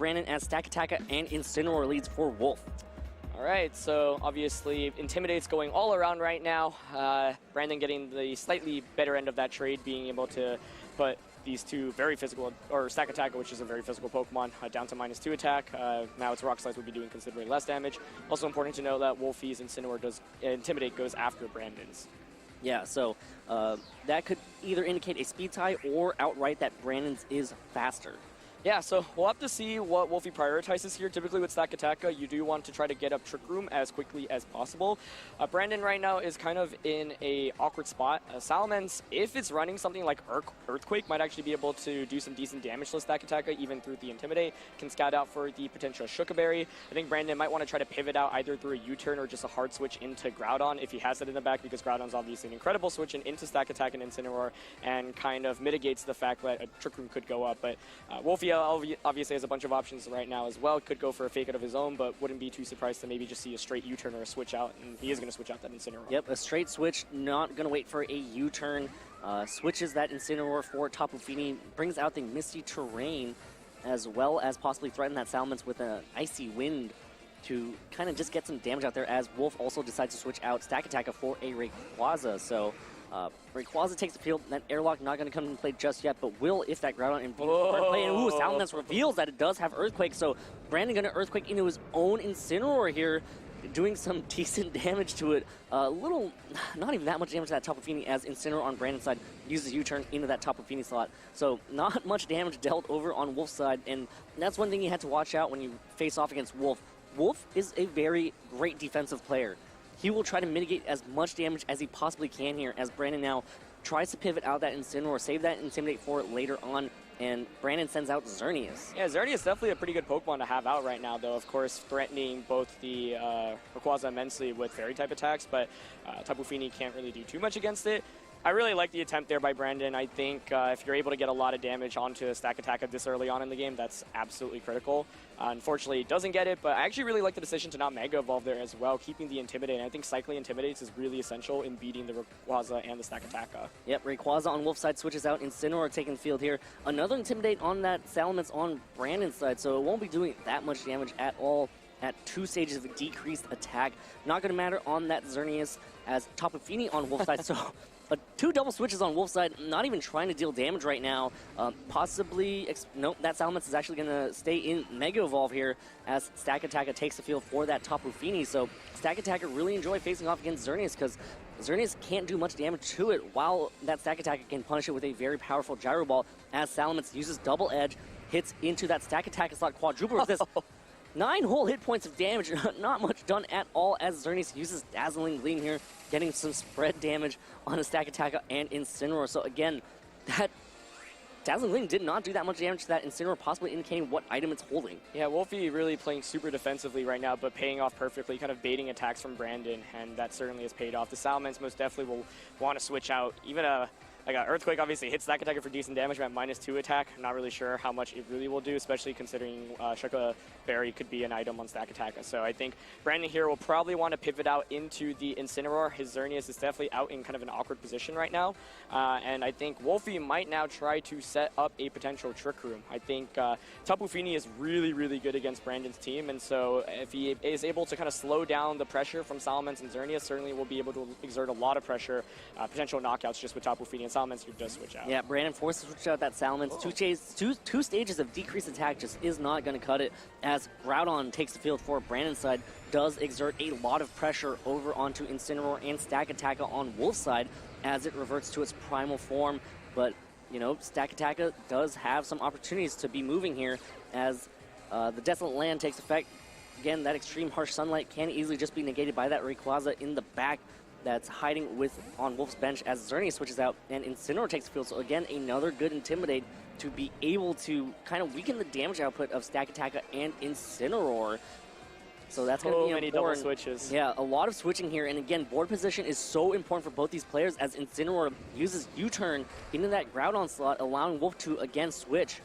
Brandon as Stack Attacker and Incineroar leads for Wolfe. All right, so obviously Intimidate's going all around right now. Brandon getting the slightly better end of that trade, being able to put these two very physical, or Stack Attacker, which is a very physical Pokemon, down to -2 attack. Now its Rock Slice would be doing considerably less damage. Also important to know that Wolfie's Incineroar Intimidate goes after Brandon's. Yeah, so that could either indicate a speed tie or outright that Brandon's is faster. Yeah, so we'll have to see what Wolfie prioritizes here. Typically with Stack Attacker, you do want to try to get up Trick Room as quickly as possible. Brandon right now is kind of in a awkward spot. Salamence, if it's running something like Earthquake, might actually be able to do some decent damage to Stack Attacker, even through the Intimidate. Can scout out for the potential Shukaberry. I think Brandon might want to try to pivot out either through a U-turn or just a hard switch into Groudon if he has it in the back, because Groudon's obviously an incredible switch into Stack Attack and Incineroar, and kind of mitigates the fact that a Trick Room could go up. But Wolfie obviously has a bunch of options right now as well. Could go for a fake out of his own, but wouldn't be too surprised to maybe just see a straight U-turn or a switch out, and he is going to switch out that Incineroar. Yep, a straight switch, not going to wait for a U-turn. Switches that Incineroar for Tapu Fini, brings out the Misty Terrain, as well as possibly threaten that Salamence with an Icy Wind to kind of just get some damage out there, as Wolfe also decides to switch out Stack Attacker for a Rayquaza. So Rayquaza takes the field. That Airlock not going to come into play just yet, but will if that Groudon in play. And ooh, Salamence reveals that it does have Earthquake, so Brandon going to Earthquake into his own Incineroar here, doing some decent damage to it. Little, not even that much damage to that Tapu Fini, as Incineroar on Brandon's side uses U-turn into that Tapu Fini slot. So not much damage dealt over on Wolfe's side, and that's one thing you had to watch out when you face off against Wolfe. Wolfe is a very great defensive player. He will try to mitigate as much damage as he possibly can here, as Brandon now tries to pivot out that Incineroar, save that Intimidate for it later on, and Brandon sends out Xerneas. Yeah, Xerneas is definitely a pretty good Pokemon to have out right now, though, of course, threatening both the Rayquaza immensely with Fairy-type attacks, but Tapu Fini can't really do too much against it. I really like the attempt there by Brandon. I think if you're able to get a lot of damage onto a Stack Attacker this early on in the game, that's absolutely critical. Unfortunately, he doesn't get it, but I actually really like the decision to not Mega Evolve there as well, keeping the Intimidate. And I think cycling Intimidates is really essential in beating the Rayquaza and the Stack Attacker. Yep, Rayquaza on Wolfe's side switches out. Incineroar taking the field here. Another Intimidate on that Salamence on Brandon's side, so it won't be doing that much damage at all at 2 stages of decreased attack. Not going to matter on that Xerneas, as Tapu Fini on Wolfe's side, so 2 double switches on Wolfe's side, not even trying to deal damage right now. Possibly, nope, that Salamence is actually going to stay in Mega Evolve here, as Stack Attacker takes the field for that Tapu Fini. So Stack Attacker really enjoy facing off against Xerneas, because Xerneas can't do much damage to it, while that Stack Attacker can punish it with a very powerful Gyro Ball, as Salamence uses Double Edge, hits into that Stack Attacker slot, quadruple resist. 9 whole hit points of damage, not much done at all, as Xerneas uses Dazzling Gleam here, getting some spread damage on a Stack Attacker and Incineroar. So again, that Dazzling Gleam did not do that much damage to that Incineroar, possibly indicating what item it's holding. Yeah, Wolfie really playing super defensively right now, but paying off perfectly, kind of baiting attacks from Brandon, and that certainly has paid off. The Salamence most definitely will want to switch out. Even like Earthquake obviously hits Stack Attacker for decent damage at -2 attack. I'm not really sure how much it really will do, especially considering Shukaberry could be an item on Stack Attacker. So I think Brandon here will probably want to pivot out into the Incineroar. His Xerneas is definitely out in kind of an awkward position right now. And I think Wolfie might now try to set up a potential Trick Room. I think Tapu Fini is really, really good against Brandon's team, and so if he is able to kind of slow down the pressure from Salamence and Xerneas, certainly will be able to exert a lot of pressure, potential knockouts just with Tapu Fini. Salamence who does switch out. Yeah, Brandon forces to switch out that Salamence. Two stages of decreased attack just is not going to cut it, as Groudon takes the field for Brandon's side, does exert a lot of pressure over onto Incineroar and Stack Attacker on Wolfe's side, as it reverts to its primal form. But, you know, Stack Attacker does have some opportunities to be moving here, as the Desolate Land takes effect. Again, that extreme harsh sunlight can easily just be negated by that Rayquaza in the back that's hiding on Wolfe's bench, as Xerneas switches out and Incineroar takes the field. So again, another good Intimidate to be able to kind of weaken the damage output of Stack Attacker and Incineroar. So that's going to be many double switches. Yeah, a lot of switching here. And again, board position is so important for both these players, as Incineroar uses U-turn into that Groudon slot, allowing Wolfe to again switch.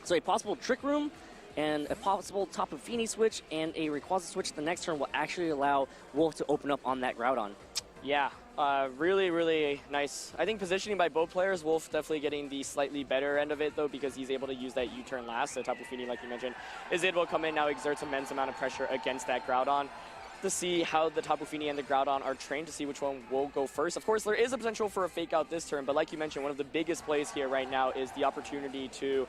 So a possible Trick Room and a possible Tapu Fini switch and a Rayquaza switch the next turn will actually allow Wolfe to open up on that Groudon. Yeah, Really, really nice. I think positioning by both players. Wolfe definitely getting the slightly better end of it, though, because he's able to use that U-turn last. So Tapu Fini, like you mentioned, is able to come in now, exerts immense amount of pressure against that Groudon. To see how the Tapu Fini and the Groudon are trained, to see which one will go first. Of course, there is a potential for a fake out this turn, but like you mentioned, one of the biggest plays here right now is the opportunity to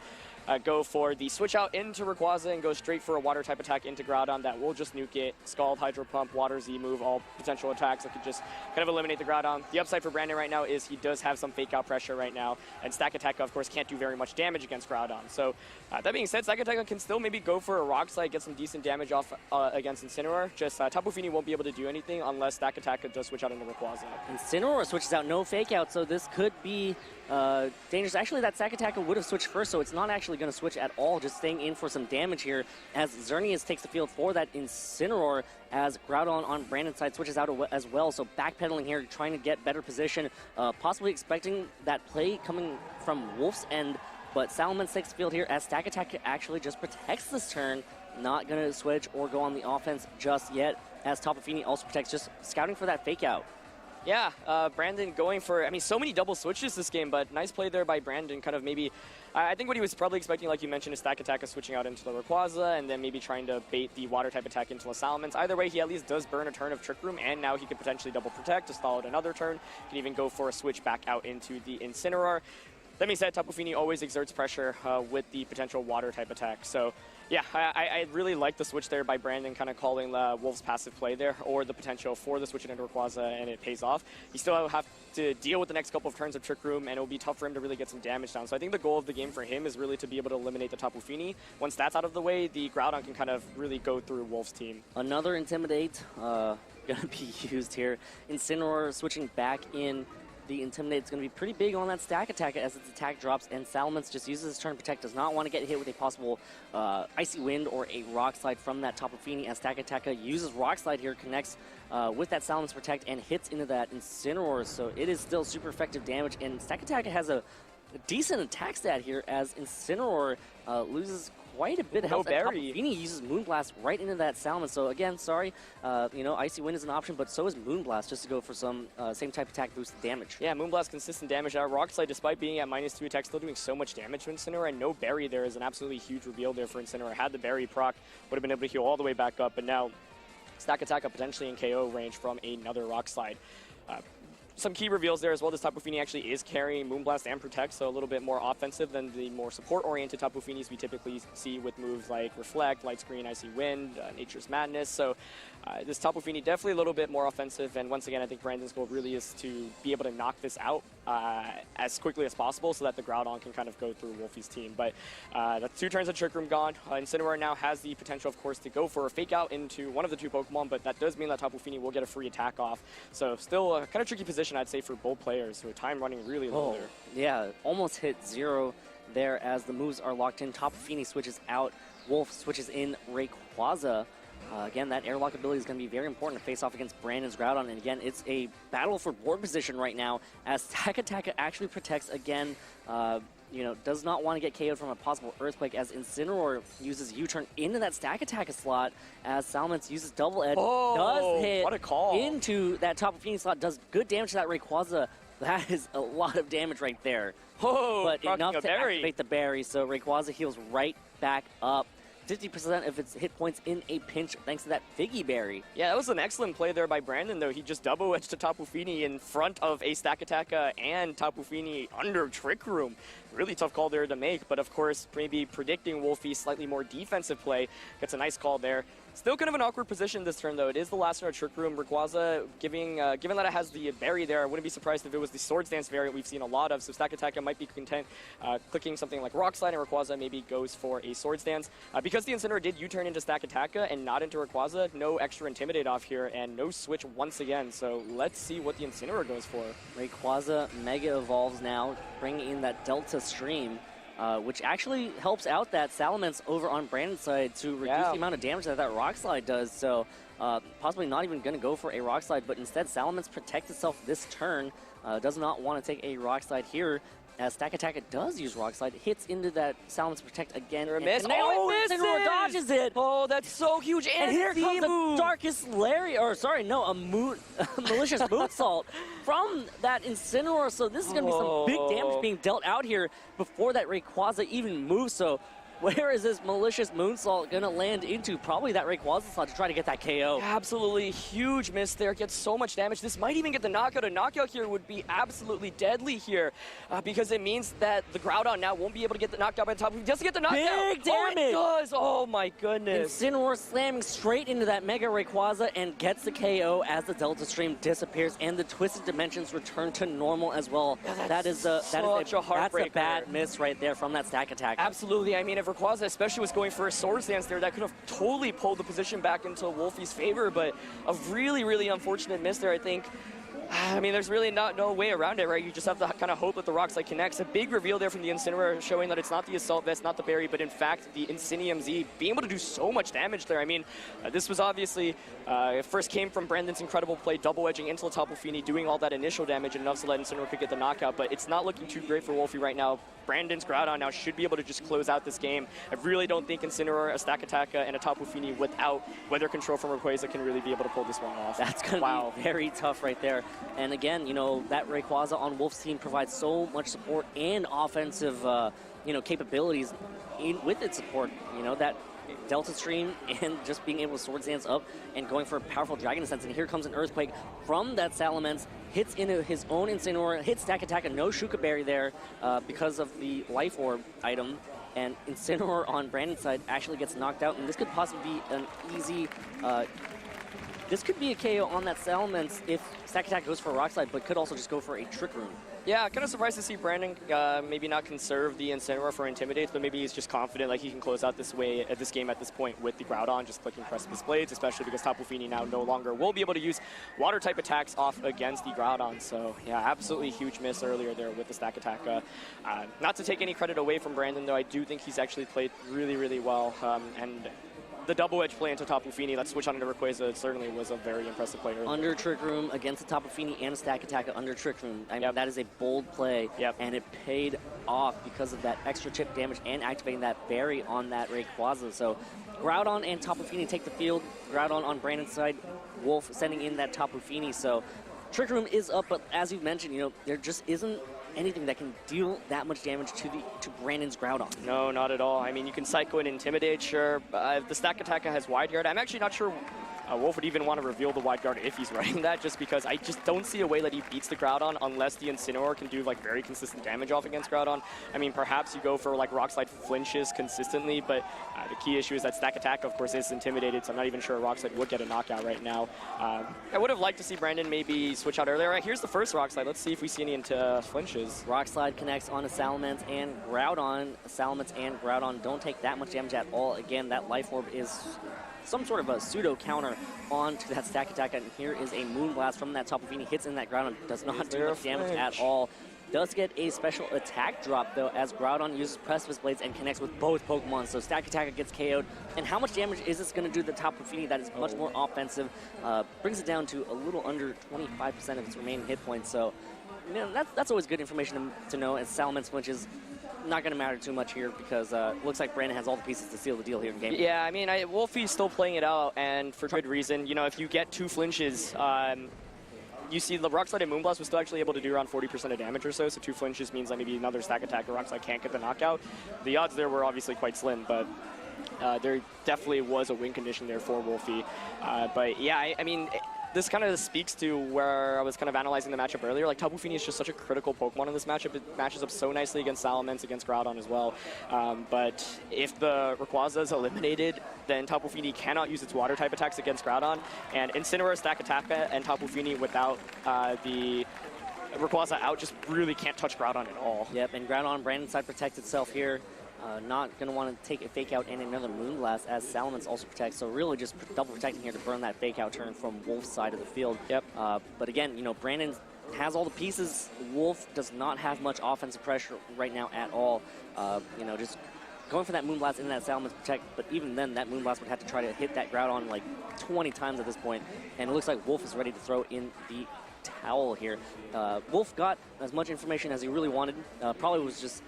go for the switch out into Rayquaza and go straight for a water type attack into Groudon that will just nuke it. Scald, Hydro Pump, Water Z move, all potential attacks that could just kind of eliminate the Groudon. The upside for Brandon right now is he does have some fake out pressure right now, and Stack Attack, of course, can't do very much damage against Groudon. So that being said, Stack Attack can still maybe go for a Rock Slide, get some decent damage off against Incineroar. Just Tapu Fini won't be able to do anything unless Stack Attack does switch out into Rayquaza. Incineroar switches out, no fake out, so this could be dangerous. Actually, that Stack Attack would have switched first, so it's not actually going to switch at all, just staying in for some damage here as Xerneas takes the field for that Incineroar as Groudon on Brandon's side switches out as well. So backpedaling here, trying to get better position, possibly expecting that play coming from Wolfe's end, but Salamence takes the field here as Stack Attack actually just protects this turn, not going to switch or go on the offense just yet, as Tapu Fini also protects, just scouting for that fake out. Yeah, Brandon going for, I mean, so many double switches this game, but nice play there by Brandon. Kind of maybe, I think what he was probably expecting, like you mentioned, is Stack Attack is switching out into the Rayquaza and then maybe trying to bait the water type attack into the Salamence. Either way, he at least does burn a turn of Trick Room, and now he could potentially double protect to stall out another turn. Can even go for a switch back out into the Incineroar. That being said, Tapu Fini always exerts pressure with the potential water type attack. So yeah, I really like the switch there by Brandon, kind of calling Wolfe's passive play there, or the potential for the switch into Rayquaza, and it pays off. You still have to deal with the next couple of turns of Trick Room, and it'll be tough for him to really get some damage down. So I think the goal of the game for him is really to be able to eliminate the Tapu Fini. Once that's out of the way, the Groudon can kind of really go through Wolfe's team. Another Intimidate going to be used here. Incineroar switching back in. The Intimidate is going to be pretty big on that Stack Attack as its attack drops, and Salamence just uses his turn protect, does not want to get hit with a possible Icy Wind or a Rock Slide from that Tapu Fini, as Stack Attack uses Rock Slide here, connects with that Salamence protect, and hits into that Incineroar, so it is still super effective damage, and Stack Attack has a decent attack stat here as Incineroar loses quite a bit of health. Tapu Fini uses Moonblast right into that Salamence. So again, sorry, you know, Icy Wind is an option, but so is Moonblast, just to go for some same type attack boost damage. Yeah, Moonblast consistent damage. Rock Slide, despite being at -2 attack, still doing so much damage to Incineroar. And no Berry there is an absolutely huge reveal there for Incineroar. Had the Berry proc, would have been able to heal all the way back up, but now Stack Attack up potentially in KO range from another Rock Slide. Some key reveals there as well. This Tapu Fini actually is carrying Moonblast and Protect, so a little bit more offensive than the more support-oriented Tapu Finis we typically see with moves like Reflect, Light Screen, Icy Wind, Nature's Madness. So this Tapu Fini definitely a little bit more offensive, and once again, I think Brandon's goal really is to be able to knock this out as quickly as possible so that the Groudon can kind of go through Wolfie's team. But that's 2 turns of Trick Room gone. Incineroar now has the potential, of course, to go for a fake out into one of the 2 Pokemon, but that does mean that Tapu Fini will get a free attack off. So still a kind of tricky position, I'd say, for both players, who are time running really low there. Yeah, almost hit 0 there as the moves are locked in. Tapu Fini switches out, Wolfe switches in Rayquaza. Again, that airlock ability is going to be very important to face off against Brandon's Groudon. And again, it's a battle for board position right now as Stack Attack actually protects again. You know, does not want to get KO'd from a possible Earthquake as Incineroar uses U-turn into that Stack Attack slot as Salamence uses Double Edge. Does hit what a call. Into that Tapu Fini slot, does good damage to that Rayquaza. That is a lot of damage right there. But enough to activate the Berry, so Rayquaza heals right back up. 50% of its hit points in a pinch thanks to that Figgy Berry. Yeah, that was an excellent play there by Brandon, though. He just double-edged to Tapu Fini in front of a Stack Attack and Tapu Fini under Trick Room. Really tough call there to make, but of course, maybe predicting Wolfie's slightly more defensive play. Gets a nice call there. Still kind of an awkward position this turn, though. It is the last turn of Trick Room. Rayquaza, given that it has the Berry there, I wouldn't be surprised if it was the Swords Dance variant we've seen a lot of, so Stack Attack might be content clicking something like Rock Slide, and Rayquaza maybe goes for a Swords Dance. Because the Incineroar did U-turn into Stack Attack and not into Rayquaza, no extra Intimidate off here, and no switch once again, so let's see what the Incineroar goes for. Rayquaza Mega Evolves now, bringing in that Delta Stream. Which actually helps out that Salamence over on Brandon's side to reduce the amount of damage that that Rock Slide does. So possibly not even going to go for a Rock Slide, but instead Salamence protects itself this turn. Does not want to take a Rock Slide here. As Stack Attack does use Rock Slide, hits into that Salamence protect again. Miss. Oh, Incineroar dodges dodges it. Oh, that's so huge. And here comes the darkest a malicious moonsault from that Incineroar. So this is going to be some big damage being dealt out here before that Rayquaza even moves. So where is this malicious moonsault going to land into? Probably that Rayquaza slot to try to get that KO. Absolutely huge miss there. Gets so much damage. This might even get the knockout. A knockout here would be absolutely deadly here because it means that the Groudon now won't be able to get the knockout by the top. He doesn't get the knockout. Big damage. Oh, it does. Oh, my goodness. Incineroar slamming straight into that Mega Rayquaza and gets the KO as the Delta Stream disappears and the Twisted Dimensions return to normal as well. Yeah, that's a bad miss right there from that stack attack. Absolutely. I mean, if Rayquaza especially was going for a Swords Dance there, that could have totally pulled the position back into Wolfie's favor, but a really, really unfortunate miss there, I think. I mean, there's really no way around it, right? You just have to kind of hope that the Rock Slide connects. A big reveal there from the Incineroar showing that it's not the Assault Vest, not the Berry, but in fact the Insinium Z being able to do so much damage there. I mean, this was obviously, it first came from Brandon's incredible play, double edging into the Tapu Fini, doing all that initial damage enough so that Incineroar could get the knockout, but it's not looking too great for Wolfie right now. Brandon's Groudon now should be able to just close out this game. I really don't think Incineroar, a Stack Attack, and a Tapu Fini without weather control from Rayquaza can really be able to pull this one off. That's going to be very tough right there. And again, you know, that Rayquaza on Wolf's team provides so much support and offensive, capabilities with its support. You know, that Delta Stream and just being able to Swords Dance up and going for a powerful Dragon Sense. And here comes an Earthquake from that Salamence, hits into his own Incineroar, hits Stack Attack, and no Shuka Berry there because of the Life Orb item. And Incineroar on Brandon's side actually gets knocked out, and this could possibly be an easy... this could be a KO on that Salamence if Stack Attack goes for a Rock Slide, but could also just go for a Trick Room. Yeah, kind of surprised to see Brandon maybe not conserve the Incineroar for Intimidates, but maybe he's just confident like he can close out this game at this point with the Groudon, just clicking Precipice Blades, especially because Tapu Fini now no longer will be able to use Water-type attacks off against the Groudon. So, yeah, absolutely huge miss earlier there with the Stack Attack. Not to take any credit away from Brandon, though, I do think he's actually played really, really well, and the double edge play into Tapu Fini, that switch on into Rayquaza certainly was a very impressive play. Under Trick Room against the Tapu Fini and a Stack Attack under Trick Room. I mean, that is a bold play, and it paid off because of that extra chip damage and activating that Berry on that Rayquaza. So Groudon and Tapu Fini take the field. Groudon on Brandon's side, Wolfe sending in that Tapu Fini. So Trick Room is up, but as you've mentioned, you know, there just isn't anything that can deal that much damage to Brandon's Groudon. No, not at all. I mean, you can Psycho and Intimidate, sure. The Stack Attacker has Wide Guard. I'm actually not sure Wolfe would even want to reveal the Wide Guard if he's running that, just because I just don't see a way that he beats the Groudon unless the Incineroar can do like very consistent damage off against Groudon. I mean, perhaps you go for like Rock Slide flinches consistently, but the key issue is that Stack Attack, of course, is intimidated, so I'm not even sure Rock Slide would get a knockout right now. I would have liked to see Brandon maybe switch out earlier. All right, here's the first Rock Slide. Let's see if we see any into flinches. Rock Slide connects on a Salamence and Groudon. Salamence and Groudon don't take that much damage at all. Again, that Life Orb is some sort of a pseudo counter onto that Stack Attack, and here is a Moonblast from that Tapu Fini, hits in that Groudon, does not do much damage at all. Does get a special attack drop though, as Groudon uses Precipice Blades and connects with both Pokemon, so Stack Attack gets KO'd. And how much damage is this going to do to the Tapu Fini that is much more offensive? Brings it down to a little under 25% of its remaining hit points, so you know, that's always good information to know, as Salamence flinches. Not going to matter too much here because looks like Brandon has all the pieces to seal the deal here in game. Yeah, I mean, Wolfie's still playing it out, and for good reason. You know, if you get two flinches, you see the Rock Slide and Moonblast was still actually able to do around 40% of damage or so, so two flinches means that maybe another Stack Attack or Rock Slide can't get the knockout. The odds there were obviously quite slim, but there definitely was a win condition there for Wolfie. But yeah, I mean, this kind of speaks to where I was kind of analyzing the matchup earlier. Like, Tapu Fini is just such a critical Pokemon in this matchup. It matches up so nicely against Salamence, against Groudon as well. But if the Rayquaza is eliminated, then Tapu Fini cannot use its Water-type attacks against Groudon. And Incineroar, Stack Attack, and Tapu Fini without the Rayquaza out just really can't touch Groudon at all. Yep, and Groudon on Brandon's side protects itself here. Not going to want to take a Fake Out and another Moonblast, as Salamence also protects. So really just double protecting here to burn that Fake Out turn from Wolfe's side of the field. Yep. But again, you know, Brandon has all the pieces. Wolfe does not have much offensive pressure right now at all. You know, just going for that Moonblast and that Salamence protect. But even then, that Moonblast would have to try to hit that Groudon like 20 times at this point. And it looks like Wolfe is ready to throw in the towel here. Wolfe got as much information as he really wanted. Probably was just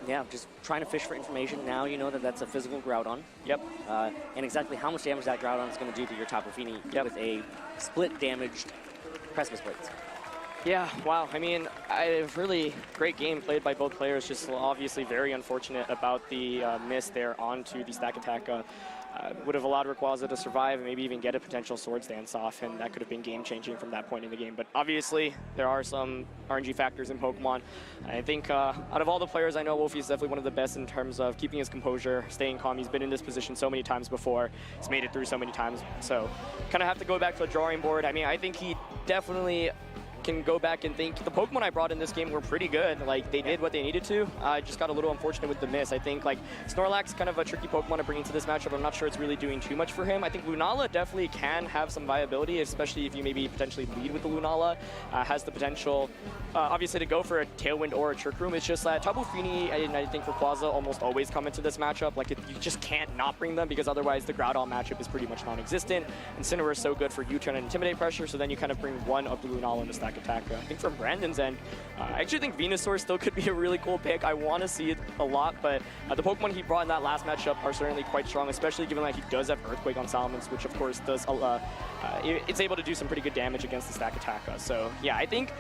Yeah, just trying to fish for information. Now you know that that's a physical Groudon. Yep. And exactly how much damage that Groudon is going to do to your Tapu Fini with a split damaged Precipice Blades. Yeah, wow. I mean, really great game played by both players. Just obviously very unfortunate about the miss there onto the stack attack. Would have allowed Rayquaza to survive and maybe even get a potential Swords Dance off, and that could have been game-changing from that point in the game. But obviously, there are some RNG factors in Pokemon. I think out of all the players I know, Wolfe is definitely one of the best in terms of keeping his composure, staying calm. He's been in this position so many times before. He's made it through so many times. So kind of have to go back to the drawing board. I mean, I think he definitely can go back and think the Pokemon I brought in this game were pretty good. Like, they did what they needed to. I just got a little unfortunate with the miss. I think, like, Snorlax kind of a tricky Pokemon to bring into this matchup. I'm not sure it's really doing too much for him. I think Lunala definitely can have some viability, especially if you maybe potentially lead with the Lunala. Has the potential, obviously, to go for a Tailwind or a Trick Room. It's just that Tapu Fini and I think Rayquaza almost always come into this matchup. Like, you just can't not bring them because otherwise the Groudon matchup is pretty much non-existent. Incineroar is so good for U-turn and Intimidate pressure, so then you kind of bring one of the Lunala into stack attack. I think from Brandon's end, I actually think Venusaur still could be a really cool pick. I want to see it a lot, but the Pokemon he brought in that last matchup are certainly quite strong, especially given that he does have Earthquake on Salamence, which of course does, it's able to do some pretty good damage against the stack attack. So yeah, I think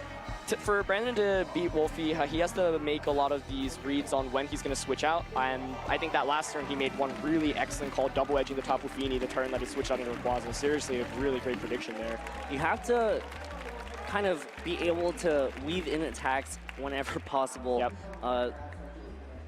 for Brandon to beat Wolfe, he has to make a lot of these reads on when he's going to switch out, and I think that last turn he made one really excellent call, double edging the Tapu Fini, the turn that he switched out into Rayquaza. Seriously, a really great prediction there. You have to kind of be able to weave in attacks whenever possible. Yep.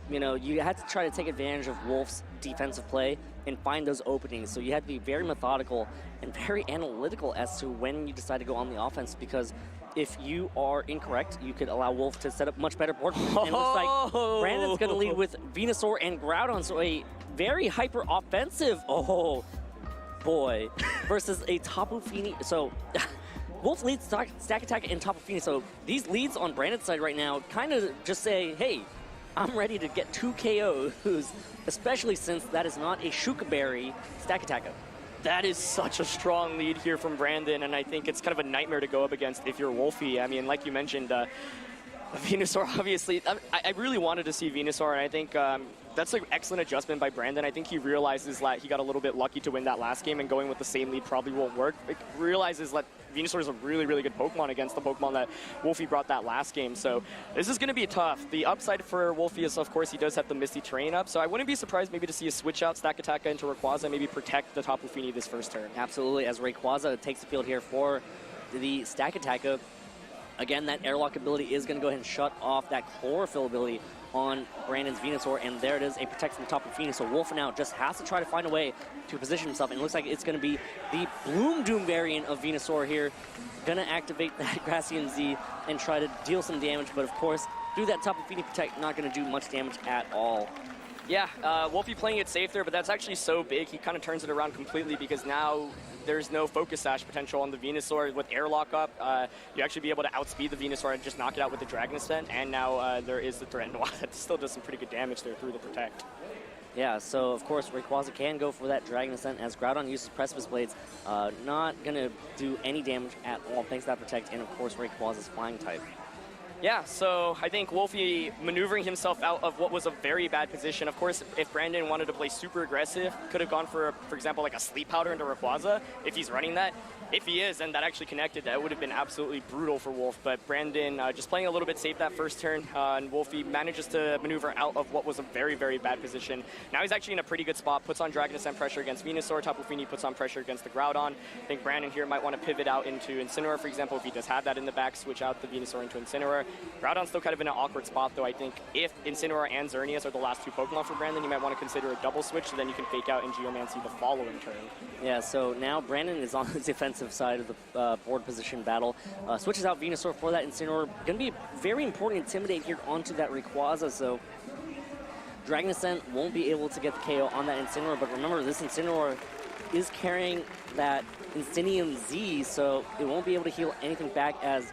You know, you had to try to take advantage of Wolfe's defensive play and find those openings. So you had to be very methodical and very analytical as to when you decide to go on the offense, because if you are incorrect, you could allow Wolfe to set up much better board. And it looks like Brandon's going to lead with Venusaur and Groudon, so a very hyper-offensive, oh boy, versus a Tapu Fini. So Wolfe leads stack attack and Tapu Fini, so these leads on Brandon's side right now kind of just say, hey, I'm ready to get 2 KOs, especially since that is not a Shuka-Berry stack attacker. That is such a strong lead here from Brandon, and I think it's kind of a nightmare to go up against if you're Wolfe. I mean, like you mentioned, Venusaur, obviously, I really wanted to see Venusaur, and I think that's an excellent adjustment by Brandon. I think he realizes that he got a little bit lucky to win that last game, and going with the same lead probably won't work. He realizes that Venusaur is a really, really good Pokemon against the Pokemon that Wolfe brought that last game. So this is going to be tough. The upside for Wolfe is, of course, he does have the Misty Terrain up, so I wouldn't be surprised maybe to see a switch out stack attack into Rayquaza, maybe protect the Tapu Fini this first turn. Absolutely, as Rayquaza takes the field here for the stack attacker. Again, that airlock ability is going to go ahead and shut off that chlorophyll ability on Brandon's Venusaur, and there it is, a protect from Tapu Fini. So Wolfe now just has to try to find a way to position himself, and it looks like it's going to be the Bloom Doom variant of Venusaur here. Going to activate that Gracian Z and try to deal some damage, but of course, through that Tapu Fini protect, not going to do much damage at all. Yeah, Wolfe playing it safe there, but that's actually so big, he kind of turns it around completely, because now there's no Focus Sash potential on the Venusaur. With Airlock up, you actually be able to outspeed the Venusaur and just knock it out with the Dragon Ascent, and now there is the threat. Wow, that still does some pretty good damage there through the Protect. Yeah, so of course Rayquaza can go for that Dragon Ascent as Groudon uses Precipice Blades. Not going to do any damage at all thanks to that Protect, and of course Rayquaza's Flying type. Yeah, so I think Wolfe maneuvering himself out of what was a very bad position. Of course, if Brandon wanted to play super aggressive, could have gone for example, like a Sleep Powder into Rayquaza if he's running that. If he is, and that actually connected, that would have been absolutely brutal for Wolfe. But Brandon just playing a little bit safe that first turn, and Wolfe manages to maneuver out of what was a very, very bad position. Now he's actually in a pretty good spot, puts on Dragon Ascent pressure against Venusaur, Tapu Fini puts on pressure against the Groudon. I think Brandon here might want to pivot out into Incineroar, for example, if he does have that in the back, switch out the Venusaur into Incineroar. Groudon's still kind of in an awkward spot, though. I think if Incineroar and Xerneas are the last 2 Pokemon for Brandon, you might want to consider a double switch, so then you can fake out in Geomancy the following turn. Yeah, so now Brandon is on the defensive side of the board position battle. Switches out Venusaur for that Incineroar. Going to be very important Intimidate here onto that Rayquaza, so Dragon Ascent won't be able to get the KO on that Incineroar, but remember, this Incineroar is carrying that Instinium Z, so it won't be able to heal anything back as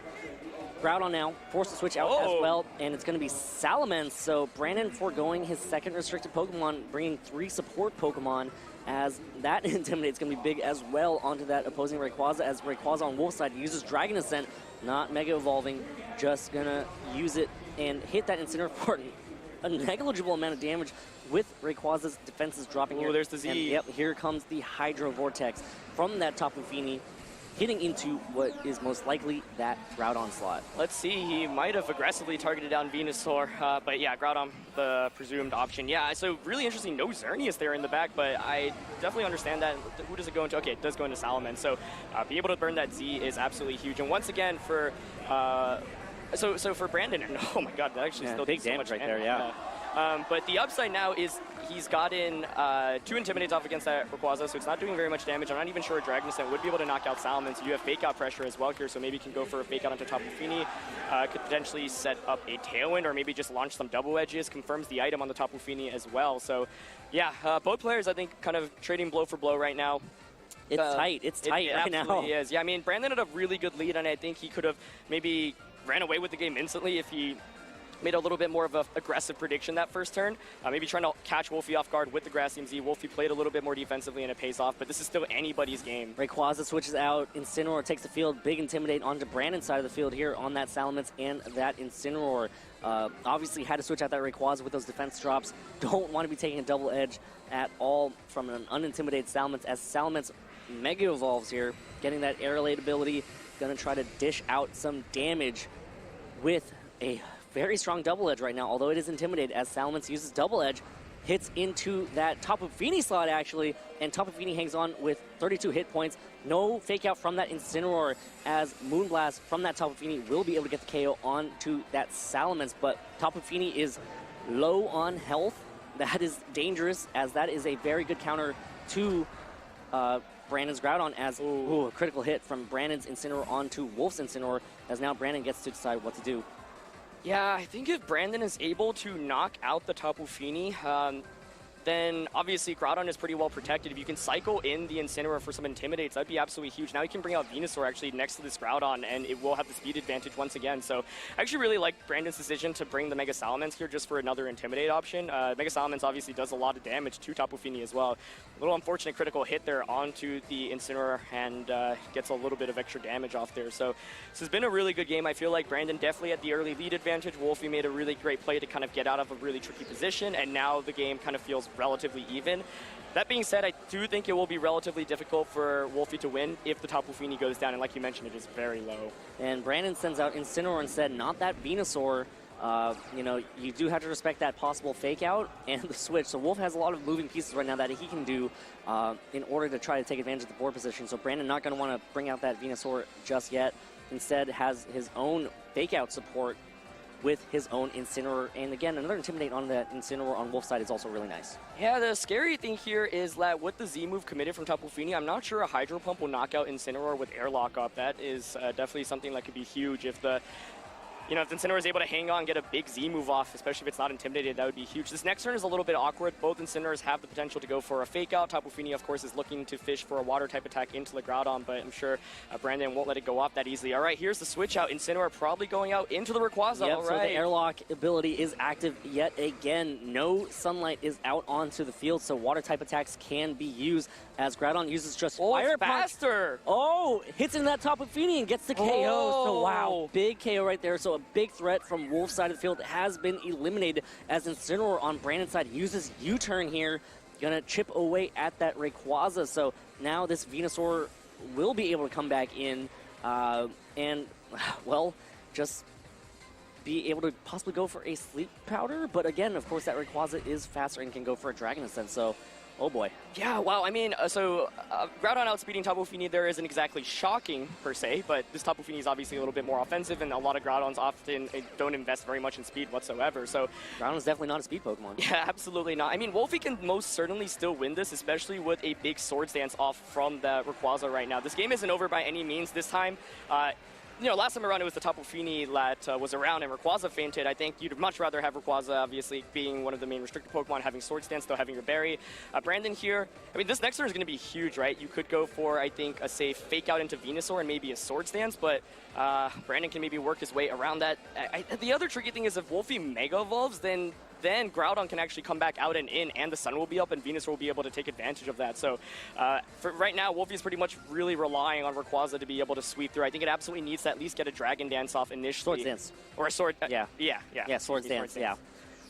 Groudon now forced to switch out as well, and it's going to be Salamence, so Brandon foregoing his second restricted Pokemon, bringing 3 support Pokemon, as that Intimidate's going to be big as well onto that opposing Rayquaza, as Rayquaza on Wolfe's side uses Dragon Ascent, not Mega Evolving, just going to use it and hit that Incineroar for a negligible amount of damage with Rayquaza's defenses dropping here. Oh, there's the Z. And, yep, here comes the Hydro Vortex from that Tapu Fini, hitting into what is most likely that Groudon slot. Let's see, he might have aggressively targeted down Venusaur, but yeah, Groudon, the presumed option. Yeah, so really interesting, no Xerneas there in the back, but I definitely understand that. Who does it go into? Okay, it does go into Salamence, so be able to burn that Z is absolutely huge. And once again, for so for Brandon, and oh my god, that actually still big takes so damage much right there, yeah. But the upside now is he's gotten 2 Intimidates off against that Rayquaza, so it's not doing very much damage. I'm not even sure Dragon Descent would be able to knock out Salamence. You have Fake Out pressure as well here, so maybe you can go for a Fake Out onto Tapu Fini. Could potentially set up a Tailwind or maybe just launch some Double Edges. Confirms the item on the Tapu Fini as well. So yeah, both players I think kind of trading blow for blow right now. It's tight. It's tight right now. It absolutely is. Yeah, I mean, Brandon had a really good lead, and I think he could have maybe ran away with the game instantly if he made a little bit more of an aggressive prediction that first turn. Maybe trying to catch Wolfe off guard with the Grass Team Z. Wolfe played a little bit more defensively and it pays off, but this is still anybody's game. Rayquaza switches out. Incineroar takes the field. Big Intimidate onto Brandon's side of the field here on that Salamence and that Incineroar. Obviously had to switch out that Rayquaza with those defense drops. Don't want to be taking a double edge at all from an unintimidated Salamence as Salamence Mega Evolves here, getting that Aerolate ability. Gonna try to dish out some damage with a very strong double edge right now, although it is intimidated as Salamence uses double edge, hits into that Tapu Fini slot actually, and Tapu Fini hangs on with 32 hit points. No fake out from that Incineroar as Moonblast from that Tapu Fini will be able to get the KO onto that Salamence, but Tapu Fini is low on health. That is dangerous as that is a very good counter to Brandon's Groudon as a critical hit from Brandon's Incineroar onto Wolfe's Incineroar as now Brandon gets to decide what to do. Yeah, I think if Brandon is able to knock out the Tapu Fini, then obviously Groudon is pretty well protected. If you can cycle in the Incineroar for some Intimidates, that'd be absolutely huge. Now you can bring out Venusaur actually next to this Groudon, and it will have the speed advantage once again. So I actually really like Brandon's decision to bring the Mega Salamence here just for another Intimidate option. Mega Salamence obviously does a lot of damage to Tapu Fini as well. A little unfortunate critical hit there onto the Incineroar and gets a little bit of extra damage off there. So this has been a really good game. I feel like Brandon definitely had the early lead advantage. Wolfe made a really great play to kind of get out of a really tricky position, and now the game kind of feels relatively even. That being said, I do think it will be relatively difficult for Wolfe to win if the Tapu Fini goes down, and like you mentioned, it is very low. And Brandon sends out Incineroar instead, not that Venusaur. You know, you do have to respect that possible fake out and the switch. So Wolfe has a lot of moving pieces right now that he can do in order to try to take advantage of the board position. So Brandon not going to want to bring out that Venusaur just yet. Instead has his own fake out support with his own Incineroar. And again, another Intimidate on that Incineroar on Wolfe's side is also really nice. Yeah, the scary thing here is that with the Z move committed from Tapu Fini, I'm not sure a Hydro Pump will knock out Incineroar with Airlock up. That is definitely something that could be huge if the if Incineroar is able to hang on, get a big Z move off, especially if it's not intimidated, that would be huge. This next turn is a little bit awkward. Both Incineroars have the potential to go for a fake out. Tapu Fini, of course, is looking to fish for a water type attack into the Groudon, but I'm sure Brandon won't let it go off that easily. All right, here's the switch out. Incineroar probably going out into the Rayquaza. Yep, all right. So the Airlock ability is active yet again. No sunlight is out onto the field, so water type attacks can be used as Groudon uses just Fire faster. Punch. Oh, hits into that Tapu Fini and gets the KO. So wow, big KO right there. So a big threat from Wolfe's side of the field has been eliminated as Incineroar on Brandon's side uses U-turn here. Gonna chip away at that Rayquaza. So now this Venusaur will be able to come back in and, well, just be able to possibly go for a Sleep Powder. But again, of course, that Rayquaza is faster and can go for a Dragon Ascent. So, oh boy. Yeah, wow. I mean, Groudon outspeeding Tapu Fini there isn't exactly shocking per se, but this Tapu Fini is obviously a little bit more offensive, and a lot of Groudons often don't invest very much in speed whatsoever. So Groudon is definitely not a speed Pokemon. Yeah, absolutely not. I mean, Wolfe can most certainly still win this, especially with a big Swords Dance off from the Rayquaza right now. This game isn't over by any means. This time, last time around it was the Tapu Fini that was around and Rayquaza fainted. I think you'd much rather have Rayquaza, obviously, being one of the main restricted Pokemon, having Swords Dance, still having your Berry. Brandon here, I mean, this next turn is going to be huge, right? You could go for, I think, a safe fake out into Venusaur and maybe a Swords Dance, but Brandon can maybe work his way around that. The other tricky thing is if Wolfe Mega Evolves, then Groudon can actually come back out and in, and the sun will be up, and Venusaur will be able to take advantage of that. So for right now, Wolfe is pretty much really relying on Rayquaza to be able to sweep through. I think it absolutely needs to at least get a Dragon Dance off initially. Swords Dance. Or a Sword... Yeah, Swords Swords Dance, yeah.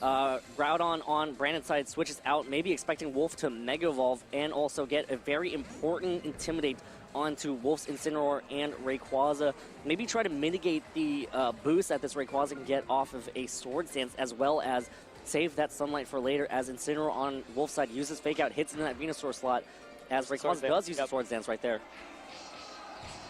Groudon on Brandon's side switches out, maybe expecting Wolfe to Mega Evolve and also get a very important Intimidate onto Wolfe's Incineroar and Rayquaza. Maybe try to mitigate the boost that this Rayquaza can get off of a Swords Dance, as well as save that Sunlight for later, as Incineroar on Wolfe's side uses Fake Out, hits into that Venusaur slot, as Rayquaza does use the Swords Dance right there.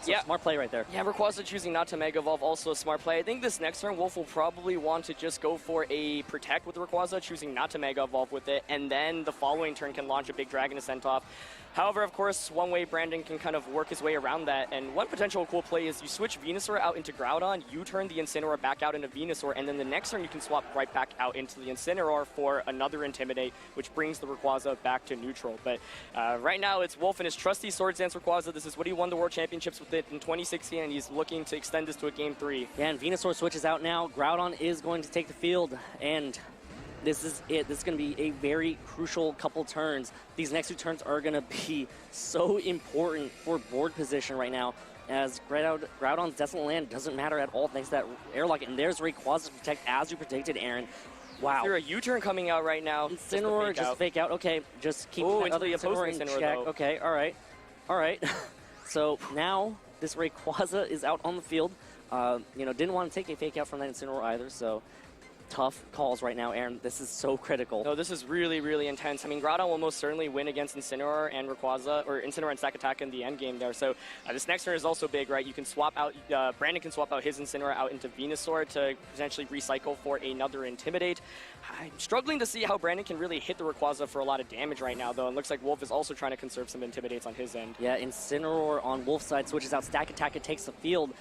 So yeah, smart play right there. Yeah, Rayquaza choosing not to Mega Evolve, also a smart play. I think this next turn, Wolfe will probably want to just go for a Protect with Rayquaza, choosing not to Mega Evolve with it, and then the following turn can launch a big Dragon Ascent off. However, of course, one way Brandon can kind of work his way around that, and one potential cool play is you switch Venusaur out into Groudon, you turn the Incineroar back out into Venusaur, and then the next turn you can swap right back out into the Incineroar for another Intimidate, which brings the Rayquaza back to neutral. But right now, it's Wolfe and his trusty Swords Dance Rayquaza. This is what he won the World Championships with it in 2016, and he's looking to extend this to a Game 3. Yeah, and Venusaur switches out now. Groudon is going to take the field, and this is it. This is going to be a very crucial couple turns. These next two turns are going to be so important for board position right now, as Groudon's Desolate Land doesn't matter at all thanks to that airlock. And there's Rayquaza to protect, as you predicted, Aaron. Wow. There's a U-turn coming out right now. Incineroar just fake out. Okay, just keep that other Incineroar in check. Though. Okay, all right. All right. So now this Rayquaza is out on the field. You know, didn't want to take a fake out from that Incineroar either, so tough calls right now, Aaron. This is so critical. No, this is really, really intense. I mean, Groudon will most certainly win against Incineroar and Rayquaza, or Incineroar and Stack Attack in the end game there. So this next turn is also big, right? You can swap out, Brandon can swap out his Incineroar out into Venusaur to potentially recycle for another Intimidate. I'm struggling to see how Brandon can really hit the Rayquaza for a lot of damage right now, though. And looks like Wolfe is also trying to conserve some Intimidates on his end. Yeah, Incineroar on Wolfe's side switches out Stack Attack. It takes the field,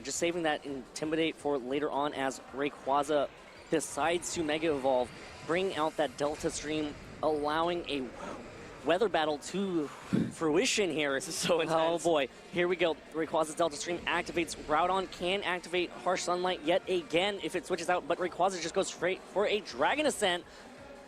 just saving that Intimidate for later on as Rayquaza decides to Mega Evolve, bring out that Delta Stream, allowing a weather battle to fruition here. This is so intense. Oh boy, here we go. Rayquaza's Delta Stream activates. Groudon can activate Harsh Sunlight yet again if it switches out, but Rayquaza just goes straight for a Dragon Ascent,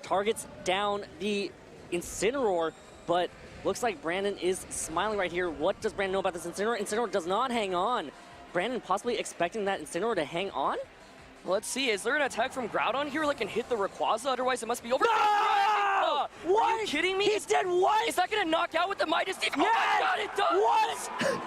targets down the Incineroar, but looks like Brandon is smiling right here. What does Brandon know about this Incineroar? Incineroar does not hang on. Brandon possibly expecting that Incineroar to hang on? Let's see, is there an attack from Groudon here that can hit the Rayquaza? Otherwise, it must be over. No! What? Are you kidding me? He's dead. What? Is that going to knock out with the Midas Teeth? Yes! Oh my god, it does! What?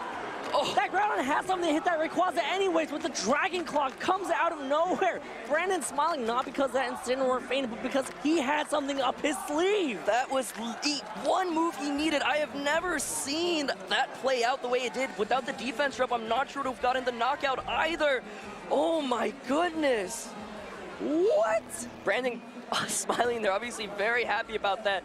Oh. That Groudon has something to hit that Rayquaza anyways, with the Dragon Claw comes out of nowhere. Brandon's smiling not because that Incineroar fainted, but because he had something up his sleeve. That was the one move he needed. I have never seen that play out the way it did. Without the defense rep, I'm not sure to have gotten the knockout either. Oh my goodness. What? Brandon smiling there, obviously very happy about that.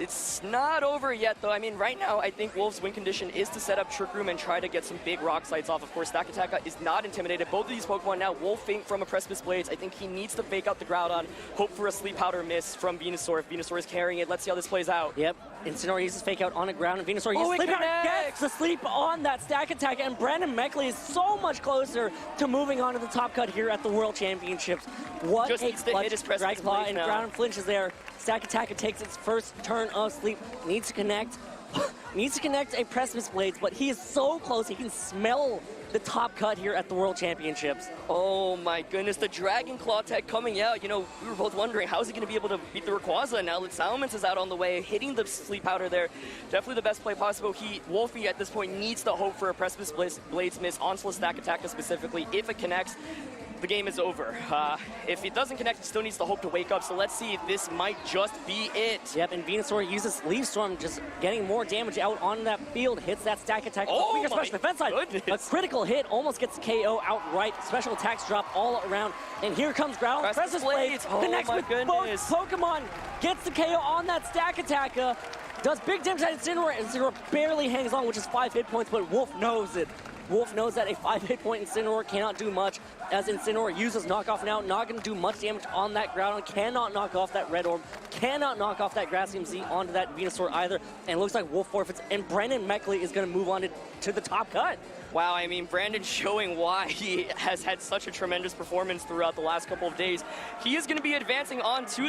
It's not over yet, though. I mean, right now, I think Wolfe's win condition is to set up Trick Room and try to get some big rock slides off. Of course, Stack Attack is not intimidated. Both of these Pokemon now will faint from a Precipice Blades. I think he needs to fake out the Groudon, hope for a Sleep Powder miss from Venusaur. If Venusaur is carrying it, let's see how this plays out. Yep. Incineroar uses Fake Out on the ground, and Venusaur uses Sleep Powder, gets the sleep on that Stack Attack, and Brandon Meckley is so much closer to moving on to the top cut here at the World Championships. What Just a clutch Dragon Claw, and Groudon flinches there. Stack Attack, it takes its first turn of sleep. Needs to connect a Precipice Blades, but he is so close. He can smell the top cut here at the World Championships. Oh my goodness, the Dragon Claw tech coming out. You know, we were both wondering, how is he going to be able to beat the Rayquaza? Now that Salamence is out on the way, hitting the Sleep Powder there. Definitely the best play possible. Wolfe at this point needs to hope for a Precipice Blades miss, onslaught Stack Attack specifically. If it connects, the game is over. If it doesn't connect, it still needs to hope to wake up. So let's see, this might just be it. Yep, and Venusaur uses Leaf Storm, just getting more damage out on that field. Hits that Stack Attack. Oh my special defense side. goodness. A critical hit, almost gets KO outright. Special attacks drop all around. And here comes Groudon. Precipice Blades connects with both Pokemon. Gets the KO on that Stack Attack. Does big damage at Incineroar. Incineroar barely hangs on, which is 5 hit points, but Wolfe knows it. Wolfe knows that a 5 hit point Incineroar cannot do much, as Incineroar uses knockoff now, not going to do much damage on that Groudon, cannot knock off that Red Orb, cannot knock off that Grass Z onto that Venusaur either, and it looks like Wolfe forfeits, and Brandon Meckley is going to move on to the top cut. Wow, I mean, Brandon showing why he has had such a tremendous performance throughout the last couple of days. He is going to be advancing on to